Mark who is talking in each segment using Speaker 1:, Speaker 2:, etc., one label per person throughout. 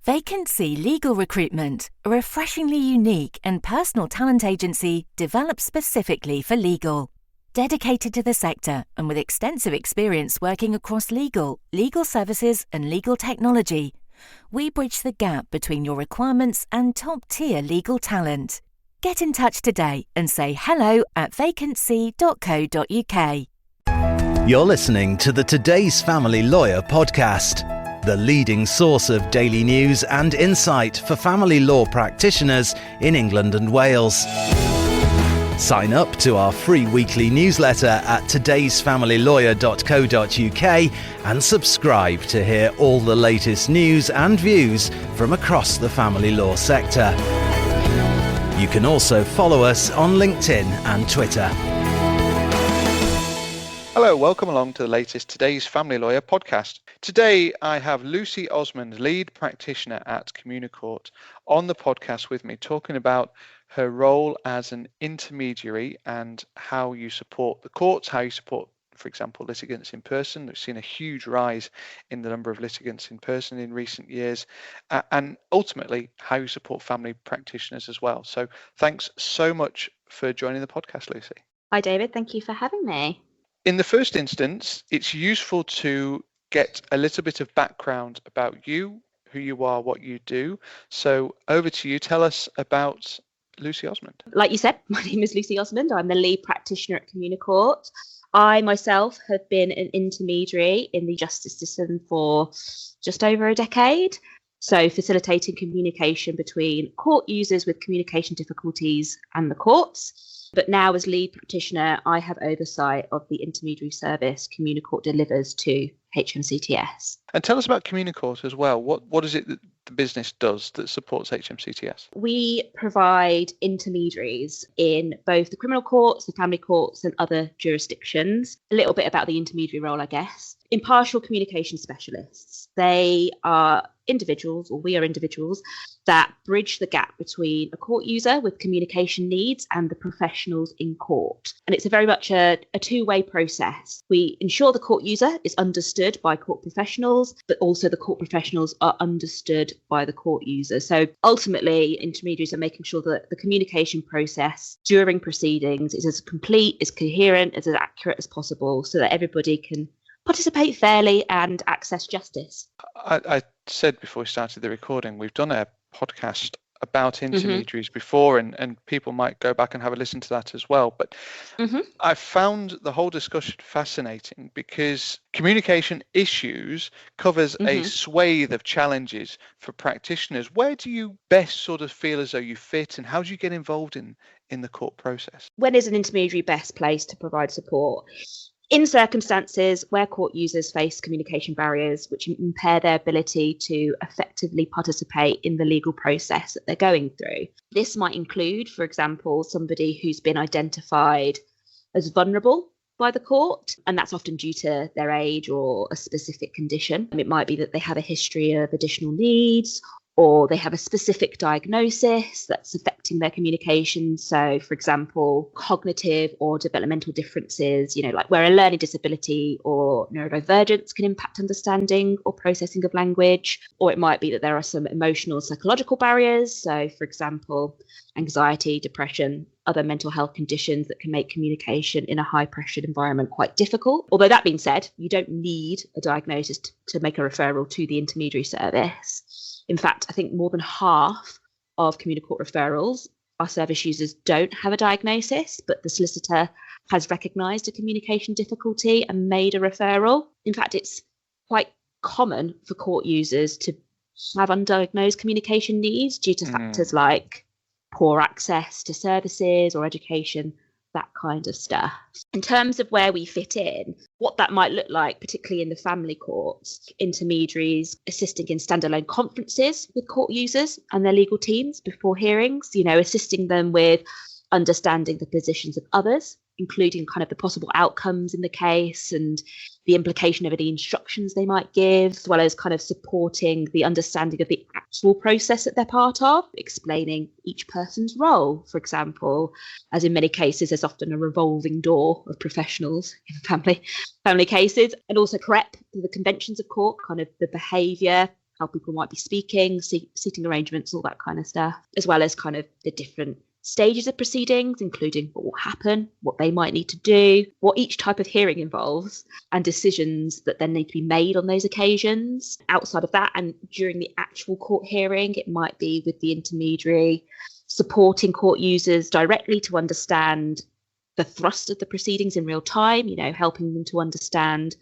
Speaker 1: Vacancy Legal Recruitment, a refreshingly unique and personal talent agency developed specifically for legal. Dedicated to the sector and with extensive experience working across legal services and legal technology, we bridge the gap between your requirements and top-tier legal talent. Get in touch today and say hello at vacancy.co.uk.
Speaker 2: You're listening to the Today's Family Lawyer podcast, the leading source of daily news and insight for family law practitioners in England and Wales. Sign up to our free weekly newsletter at todaysfamilylawyer.co.uk and subscribe to hear all the latest news and views from across the family law sector. You can also follow us on LinkedIn and Twitter.
Speaker 3: Hello, welcome along to the latest Today's Family Lawyer podcast. Today I have Lucy Osmond, lead practitioner at Communicourt, on the podcast with me, talking about her role as an intermediary and how you support the courts, how you support, for example, litigants in person. We've seen a huge rise in the number of litigants in person in recent years, and ultimately how you support family practitioners as well. So thanks so much for joining the podcast, Lucy.
Speaker 4: Hi, David. Thank you for having me.
Speaker 3: In the first instance, it's useful to get a little bit of background about you, who you are, what you do. So over to you. Tell us about Lucy Osmond.
Speaker 4: Like you said, my name is Lucy Osmond. I'm the lead practitioner at Communicourt. I myself have been an intermediary in the justice system for just over a decade. So facilitating communication between court users with communication difficulties and the courts. But now as lead practitioner, I have oversight of the intermediary service Communicourt delivers to HMCTS.
Speaker 3: And tell us about Communicourt as well. What is it that the business does that supports HMCTS?
Speaker 4: We provide intermediaries in both the criminal courts, the family courts and other jurisdictions. A little bit about the intermediary role, I guess. Impartial communication specialists. They are individuals, or we are individuals, that bridge the gap between a court user with communication needs and the professionals in court. And it's a very much a two-way process. We ensure the court user is understood by court professionals, but also the court professionals are understood by the court user. So ultimately, intermediaries are making sure that the communication process during proceedings is as complete, as coherent, as accurate as possible, so that everybody can participate fairly and access justice.
Speaker 3: I said before we started the recording, we've done a podcast about intermediaries before, and people might go back and have a listen to that as well. But I found the whole discussion fascinating because communication issues covers a swathe of challenges for practitioners. Where do you best sort of feel as though you fit, and how do you get involved in the court process?
Speaker 4: When is an intermediary best placed to provide support? In circumstances where court users face communication barriers which impair their ability to effectively participate in the legal process that they're going through. This might include, for example, somebody who's been identified as vulnerable by the court, and that's often due to their age or a specific condition. It might be that they have a history of additional needs, or they have a specific diagnosis that's affecting their communication. So, for example, cognitive or developmental differences, like where a learning disability or neurodivergence can impact understanding or processing of language. Or it might be that there are some emotional psychological barriers. So, for example, anxiety, depression, other mental health conditions that can make communication in a high-pressured environment quite difficult. Although that being said, you don't need a diagnosis to make a referral to the intermediary service. In fact, I think more than half of Communicourt referrals, our service users don't have a diagnosis, but the solicitor has recognised a communication difficulty and made a referral. In fact, it's quite common for court users to have undiagnosed communication needs due to factors like poor access to services or education, that kind of stuff. In terms of where we fit in, what that might look like, particularly in the family courts, intermediaries assisting in standalone conferences with court users and their legal teams before hearings, assisting them with understanding the positions of others, including kind of the possible outcomes in the case and the implication of any instructions they might give, as well as kind of supporting the understanding of the actual process that they're part of, explaining each person's role, for example, as in many cases, there's often a revolving door of professionals in family cases, and also prep for the conventions of court, kind of the behaviour how people might be speaking, seating arrangements, all that kind of stuff, as well as kind of the different stages of proceedings, including what will happen, what they might need to do, what each type of hearing involves, and decisions that then need to be made on those occasions. Outside of that, and during the actual court hearing, it might be with the intermediary supporting court users directly to understand the thrust of the proceedings in real time, helping them to understand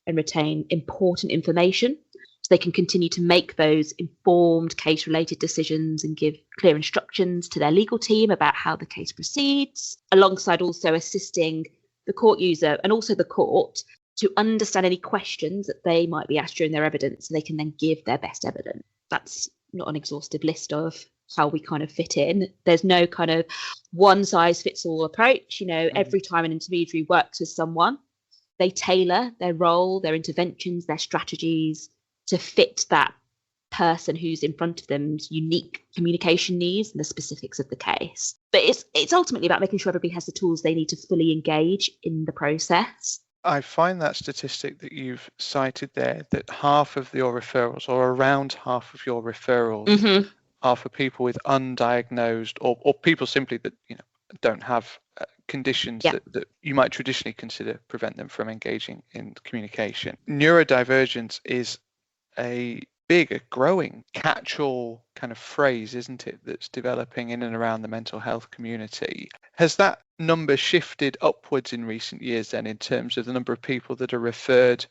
Speaker 4: and retain important information so they can continue to make those informed case-related decisions and give clear instructions to their legal team about how the case proceeds, alongside also assisting the court user and also the court to understand any questions that they might be asked during their evidence, so they can then give their best evidence. That's not an exhaustive list of how we kind of fit in. There's no kind of one-size-fits-all approach. Every time an intermediary works with someone, they tailor their role, their interventions, their strategies to fit that person who's in front of them's unique communication needs and the specifics of the case. But it's ultimately about making sure everybody has the tools they need to fully engage in the process.
Speaker 3: I find that statistic that you've cited there, that half of your referrals, or around half of your referrals, are for people with undiagnosed or people simply that don't have conditions that you might traditionally consider prevent them from engaging in communication. Neurodivergence is a growing catch-all kind of phrase, isn't it, that's developing in and around the mental health community. Has that number shifted upwards in recent years then, in terms of the number of people that are referred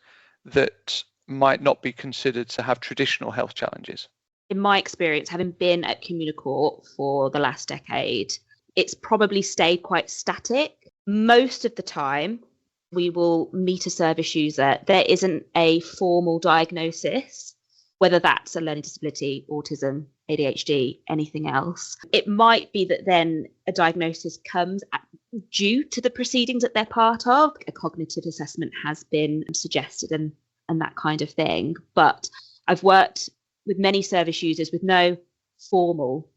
Speaker 3: that might not be considered to have traditional health challenges?
Speaker 4: In my experience, having been at Communicourt for the last decade, it's probably stayed quite static. Most of the time, we will meet a service user. There isn't a formal diagnosis, whether that's a learning disability, autism, ADHD, anything else. It might be that then a diagnosis comes due to the proceedings that they're part of. A cognitive assessment has been suggested and that kind of thing. But I've worked with many service users with no formal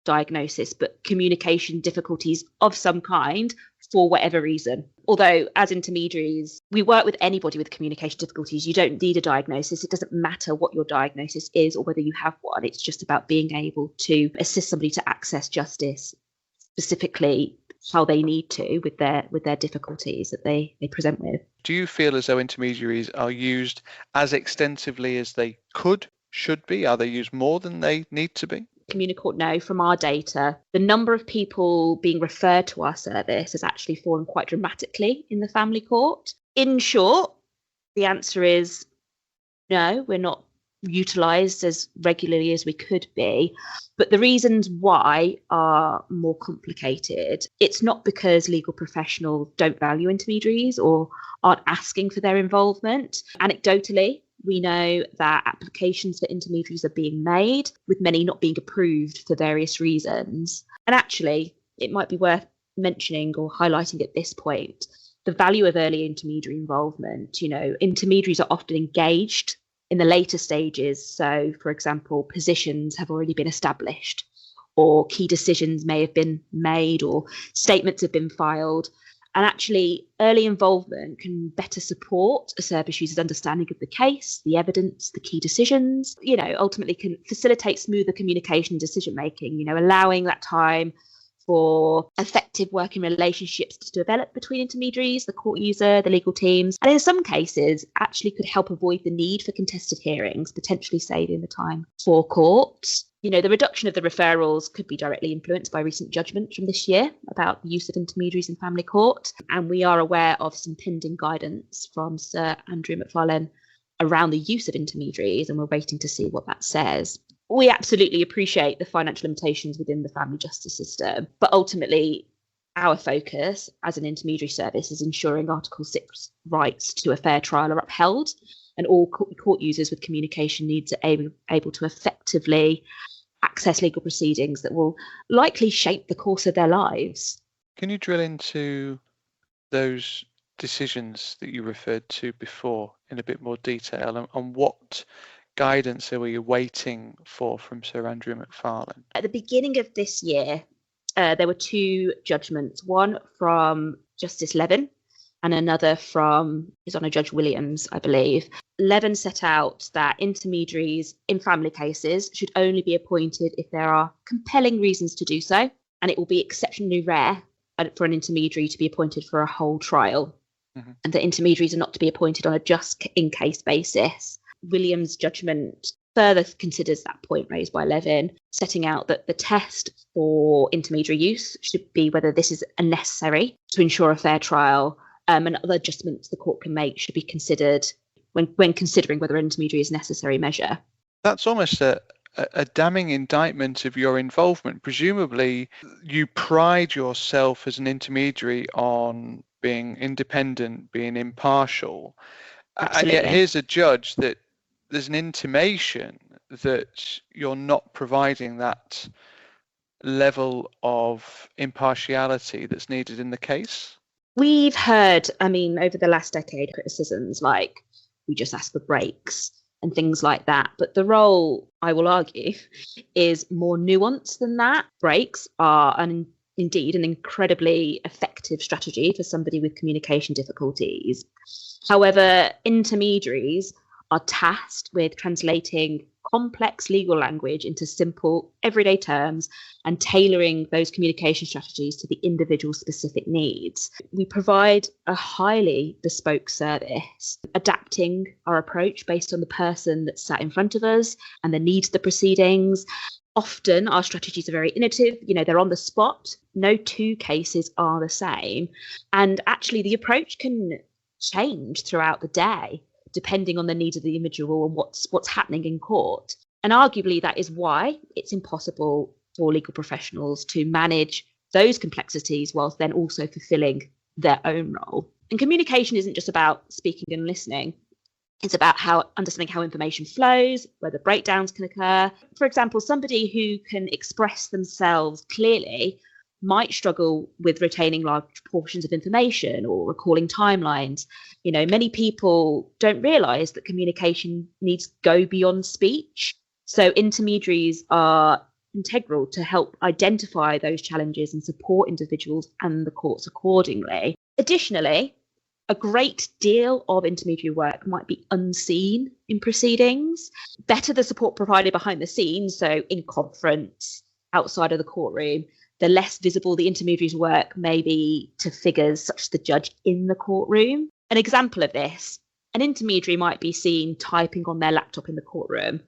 Speaker 4: diagnosis, but communication difficulties of some kind for whatever reason. Although as intermediaries, we work with anybody with communication difficulties. You don't need a diagnosis. It doesn't matter what your diagnosis is or whether you have one. It's just about being able to assist somebody to access justice, specifically how they need to with their difficulties that they present with.
Speaker 3: Do you feel as though intermediaries are used as extensively as they should be? Are they used more than they need to be?
Speaker 4: Communicourt know from our data, the number of people being referred to our service has actually fallen quite dramatically in the family court. In short, the answer is no, we're not utilised as regularly as we could be. But the reasons why are more complicated. It's not because legal professionals don't value intermediaries or aren't asking for their involvement. Anecdotally, we know that applications for intermediaries are being made, with many not being approved for various reasons. And actually, it might be worth mentioning or highlighting at this point the value of early intermediary involvement. Intermediaries are often engaged in the later stages. So, for example, positions have already been established, or key decisions may have been made, or statements have been filed. And actually, early involvement can better support a service user's understanding of the case, the evidence, the key decisions, ultimately can facilitate smoother communication and decision-making, allowing that time for effective working relationships to develop between intermediaries, the court user, the legal teams, and in some cases actually could help avoid the need for contested hearings, potentially saving the time for courts. The reduction of the referrals could be directly influenced by recent judgments from this year about the use of intermediaries in family court. And we are aware of some pending guidance from Sir Andrew McFarlane around the use of intermediaries, and we're waiting to see what that says. We absolutely appreciate the financial limitations within the family justice system, but ultimately our focus as an intermediary service is ensuring Article 6 rights to a fair trial are upheld, and all court users with communication needs are able to effectively access legal proceedings that will likely shape the course of their lives.
Speaker 3: Can you drill into those decisions that you referred to before in a bit more detail, and what guidance are we waiting for from Sir Andrew McFarlane?
Speaker 4: At the beginning of this year, there were two judgments, one from Justice Levin and another from His Honour Judge Williams, I believe. Levin set out that intermediaries in family cases should only be appointed if there are compelling reasons to do so, and it will be exceptionally rare for an intermediary to be appointed for a whole trial, and that intermediaries are not to be appointed on a just-in-case basis. Williams' judgment further considers that point raised by Levin, setting out that the test for intermediary use should be whether this is necessary to ensure a fair trial, and other adjustments the court can make should be considered when considering whether an intermediary is a necessary measure.
Speaker 3: That's almost a damning indictment of your involvement. Presumably, you pride yourself as an intermediary on being independent, being impartial.
Speaker 4: Absolutely.
Speaker 3: And yet here's a judge that there's an intimation that you're not providing that level of impartiality that's needed in the case.
Speaker 4: We've heard, over the last decade, criticisms like we just ask for breaks and things like that. But the role, I will argue, is more nuanced than that. Breaks are indeed an incredibly effective strategy for somebody with communication difficulties. However, intermediaries are tasked with translating complex legal language into simple, everyday terms and tailoring those communication strategies to the individual's specific needs. We provide a highly bespoke service, adapting our approach based on the person that's sat in front of us and the needs of the proceedings. Often our strategies are very innovative, they're on the spot. No two cases are the same. And actually the approach can change throughout the day, depending on the needs of the individual and what's happening in court. And arguably that is why it's impossible for legal professionals to manage those complexities whilst then also fulfilling their own role. And communication isn't just about speaking and listening. It's about understanding how information flows, where the breakdowns can occur. For example, somebody who can express themselves clearly might struggle with retaining large portions of information or recalling timelines. Many people don't realise that communication needs to go beyond speech. So intermediaries are integral to help identify those challenges and support individuals and the courts accordingly. Additionally, a great deal of intermediary work might be unseen in proceedings. Better the support provided behind the scenes, so in conference, outside of the courtroom, the less visible the intermediary's work may be to figures such as the judge in the courtroom. An example of this, an intermediary might be seen typing on their laptop in the courtroom,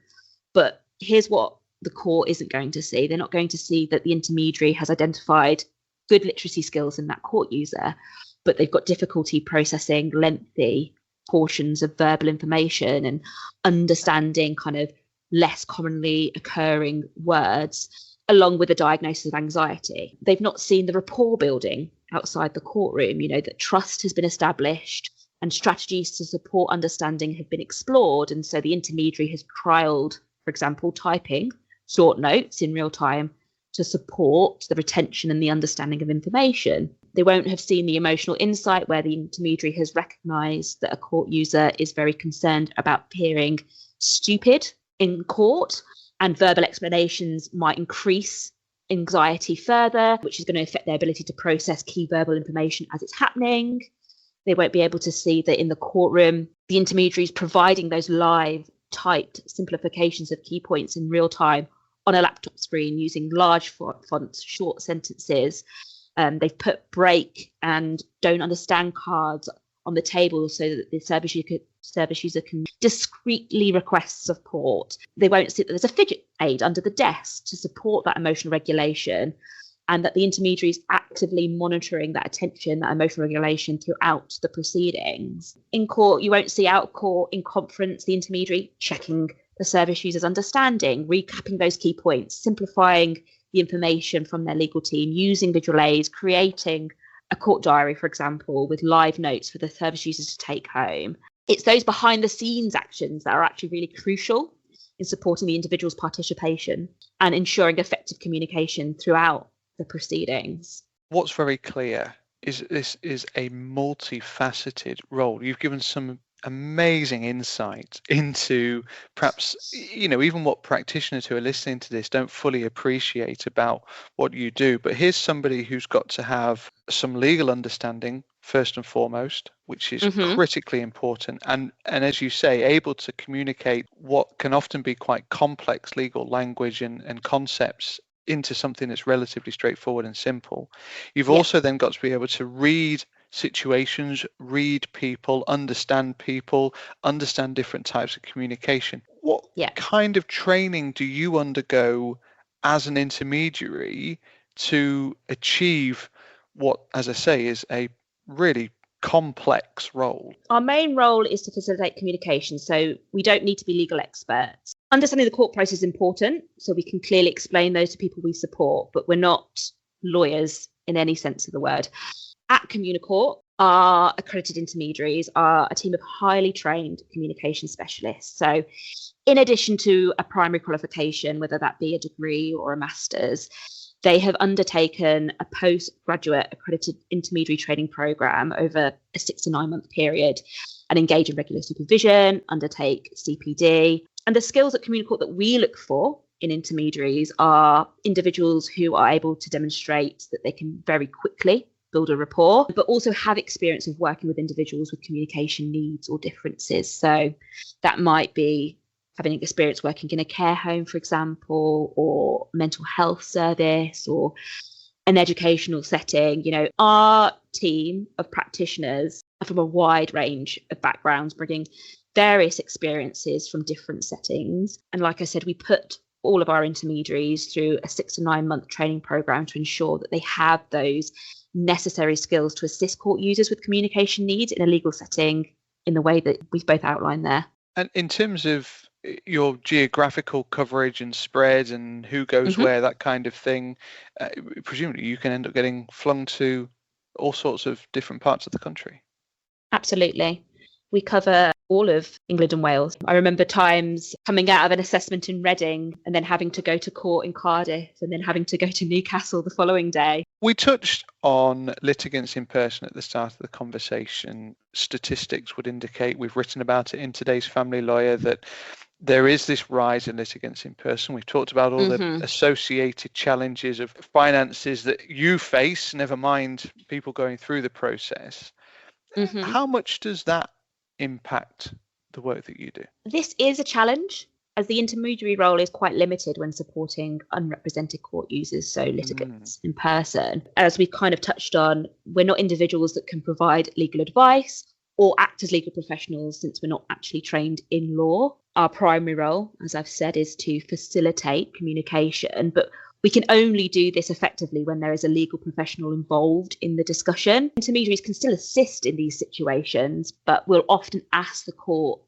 Speaker 4: but here's what the court isn't going to see. They're not going to see that the intermediary has identified good literacy skills in that court user, but they've got difficulty processing lengthy portions of verbal information and understanding kind of less commonly occurring words, along with a diagnosis of anxiety. They've not seen the rapport building outside the courtroom, that trust has been established and strategies to support understanding have been explored. And so the intermediary has trialled, for example, typing short notes in real time to support the retention and the understanding of information. They won't have seen the emotional insight where the intermediary has recognised that a court user is very concerned about appearing stupid in court, and verbal explanations might increase anxiety further, which is going to affect their ability to process key verbal information as it's happening. They won't be able to see that in the courtroom, the intermediary is providing those live typed simplifications of key points in real time on a laptop screen using large fonts, short sentences. They've put break and don't understand cards on the table so that the service user can discreetly request support. They won't see that there's a fidget aid under the desk to support that emotional regulation, and that the intermediary is actively monitoring that attention, that emotional regulation throughout the proceedings. In court, you won't see out of court, in conference, the intermediary checking the service user's understanding, recapping those key points, simplifying the information from their legal team, using visual aids, creating a court diary, for example, with live notes for the service users to take home. It's those behind the scenes actions that are actually really crucial in supporting the individual's participation and ensuring effective communication throughout the proceedings.
Speaker 3: What's very clear is this is a multifaceted role. You've given some amazing insight into perhaps, even what practitioners who are listening to this don't fully appreciate about what you do. But here's somebody who's got to have some legal understanding first and foremost, which is critically important. And as you say, able to communicate what can often be quite complex legal language and concepts into something that's relatively straightforward and simple. You've also then got to be able to read situations, read people, understand different types of communication. What kind of training do you undergo as an intermediary to achieve what, as I say, is a really complex role?
Speaker 4: Our main role is to facilitate communication, so we don't need to be legal experts. Understanding the court process is important, so we can clearly explain those to people we support, but we're not lawyers in any sense of the word. At Communicourt, our accredited intermediaries are a team of highly trained communication specialists. So in addition to a primary qualification, whether that be a degree or a master's, they have undertaken a postgraduate accredited intermediary training program over a 6 to 9 month period and engage in regular supervision, undertake CPD. And the skills at Communicourt that we look for in intermediaries are individuals who are able to demonstrate that they can very quickly build a rapport, but also have experience of working with individuals with communication needs or differences. So that might be having experience working in a care home, for example, or mental health service or an educational setting. Our team of practitioners are from a wide range of backgrounds, bringing various experiences from different settings. And like I said, we put all of our intermediaries through a 6 to 9 month training program to ensure that they have those necessary skills to assist court users with communication needs in a legal setting in the way that we've both outlined there.
Speaker 3: And in terms of your geographical coverage and spread and who goes where, that kind of thing, presumably you can end up getting flung to all sorts of different parts of the country.
Speaker 4: Absolutely. We cover all of England and Wales. I remember times coming out of an assessment in Reading and then having to go to court in Cardiff and then having to go to Newcastle the following day.
Speaker 3: We touched on litigants in person at the start of the conversation. Statistics would indicate, we've written about it in today's Family Lawyer, that there is this rise in litigants in person. We've talked about all the associated challenges of finances that you face, never mind people going through the process. How much does that impact the work that you do?
Speaker 4: This is a challenge, as the intermediary role is quite limited when supporting unrepresented court users, so litigants in person. As we kind of touched on, we're not individuals that can provide legal advice or act as legal professionals since we're not actually trained in law. Our primary role, as I've said, is to facilitate communication, but we can only do this effectively when there is a legal professional involved in the discussion. Intermediaries can still assist in these situations, but we'll often ask the court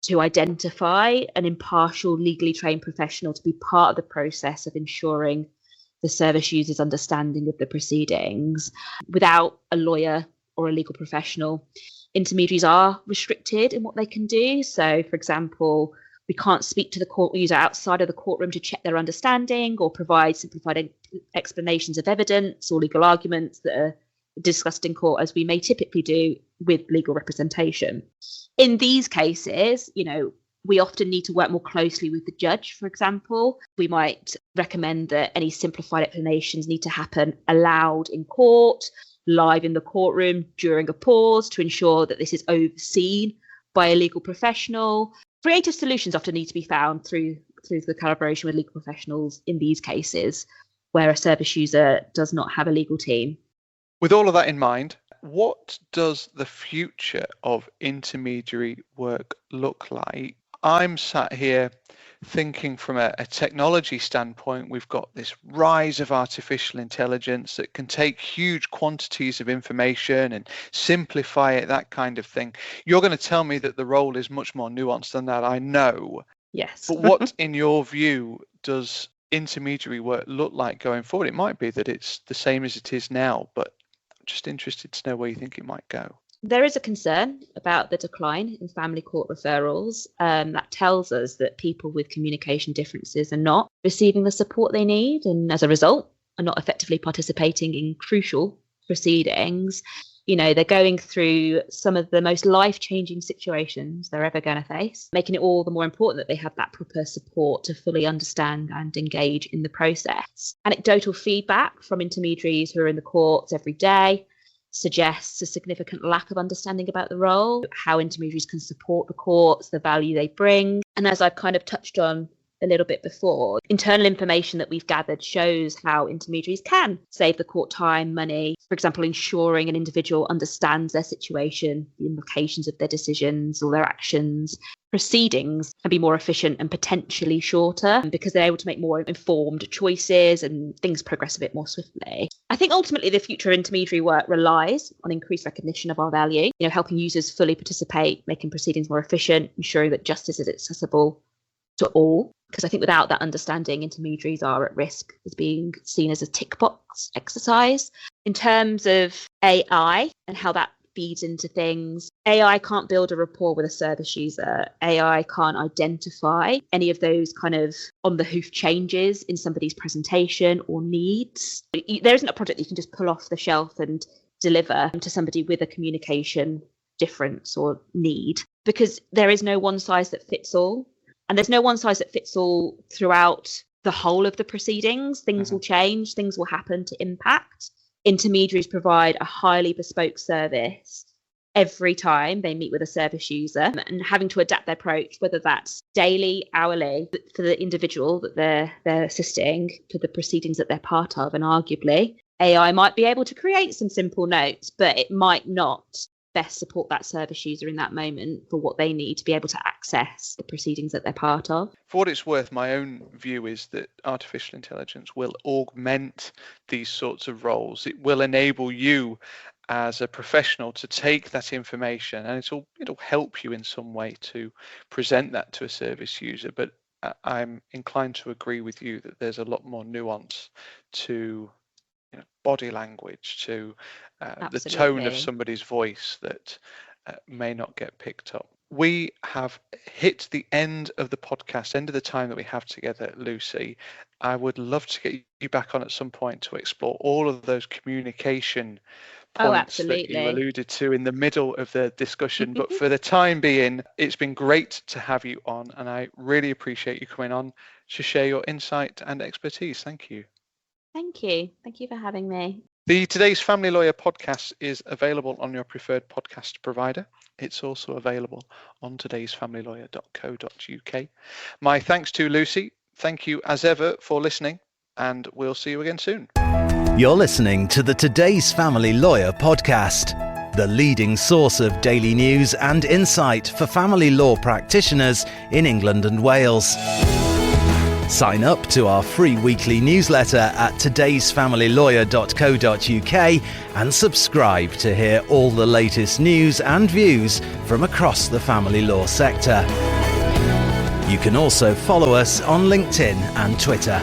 Speaker 4: to identify an impartial, legally trained professional to be part of the process of ensuring the service user's understanding of the proceedings. Without a lawyer or a legal professional, intermediaries are restricted in what they can do. So, for example, we can't speak to the court user outside of the courtroom to check their understanding or provide simplified explanations of evidence or legal arguments that are discussed in court, as we may typically do with legal representation. In these cases, we often need to work more closely with the judge, for example. We might recommend that any simplified explanations need to happen aloud in court, live in the courtroom during a pause to ensure that this is overseen by a legal professional. Creative solutions often need to be found through the collaboration with legal professionals in these cases where a service user does not have a legal team.
Speaker 3: With all of that in mind, what does the future of intermediary work look like? I'm sat here thinking from a technology standpoint. We've got this rise of artificial intelligence that can take huge quantities of information and simplify it, that kind of thing. You're going to tell me that the role is much more nuanced than that, I know.
Speaker 4: Yes.
Speaker 3: But what, in your view, does intermediary work look like going forward? It might be that it's the same as it is now, but I'm just interested to know where you think it might go.
Speaker 4: There is a concern about the decline in family court referrals. That tells us that people with communication differences are not receiving the support they need, and as a result, are not effectively participating in crucial proceedings. They're going through some of the most life-changing situations they're ever going to face, making it all the more important that they have that proper support to fully understand and engage in the process. Anecdotal feedback from intermediaries who are in the courts every day suggests a significant lack of understanding about the role, how intermediaries can support the courts, the value they bring. And as I've kind of touched on a little bit before, internal information that we've gathered shows how intermediaries can save the court time, money, for example, ensuring an individual understands their situation, the implications of their decisions or their actions. Proceedings can be more efficient and potentially shorter because they're able to make more informed choices and things progress a bit more swiftly. I think ultimately the future of intermediary work relies on increased recognition of our value, helping users fully participate, making proceedings more efficient, ensuring that justice is accessible to all. Because I think without that understanding, intermediaries are at risk as being seen as a tick box exercise. In terms of AI and how that feeds into things, AI can't build a rapport with a service user. AI can't identify any of those kind of on the hoof changes in somebody's presentation or needs. There isn't a project that you can just pull off the shelf and deliver to somebody with a communication difference or need, because there is no one size that fits all. And there's no one size that fits all throughout the whole of the proceedings. Things will change, things will happen to impact. Intermediaries provide a highly bespoke service every time they meet with a service user, and having to adapt their approach, whether that's daily, hourly, for the individual that they're assisting to the proceedings that they're part of. And arguably, AI might be able to create some simple notes, but it might not best support that service user in that moment for what they need to be able to access the proceedings that they're part of.
Speaker 3: For what it's worth, my own view is that artificial intelligence will augment these sorts of roles. It will enable you as a professional to take that information, and it'll help you in some way to present that to a service user. But I'm inclined to agree with you that there's a lot more nuance to body language, to the tone of somebody's voice that may not get picked up. We have hit the end of the podcast, end of the time that we have together, Lucy. I would love to get you back on at some point to explore all of those communication points that you alluded to in the middle of the discussion. But for the time being, it's been great to have you on, and I really appreciate you coming on to share your insight and expertise. Thank you.
Speaker 4: Thank you. Thank you for having me.
Speaker 3: The Today's Family Lawyer podcast is available on your preferred podcast provider. It's also available on todaysfamilylawyer.co.uk. My thanks to Lucy. Thank you as ever for listening, and we'll see you again soon.
Speaker 2: You're listening to the Today's Family Lawyer podcast, the leading source of daily news and insight for family law practitioners in England and Wales. Sign up to our free weekly newsletter at todaysfamilylawyer.co.uk and subscribe to hear all the latest news and views from across the family law sector. You can also follow us on LinkedIn and Twitter.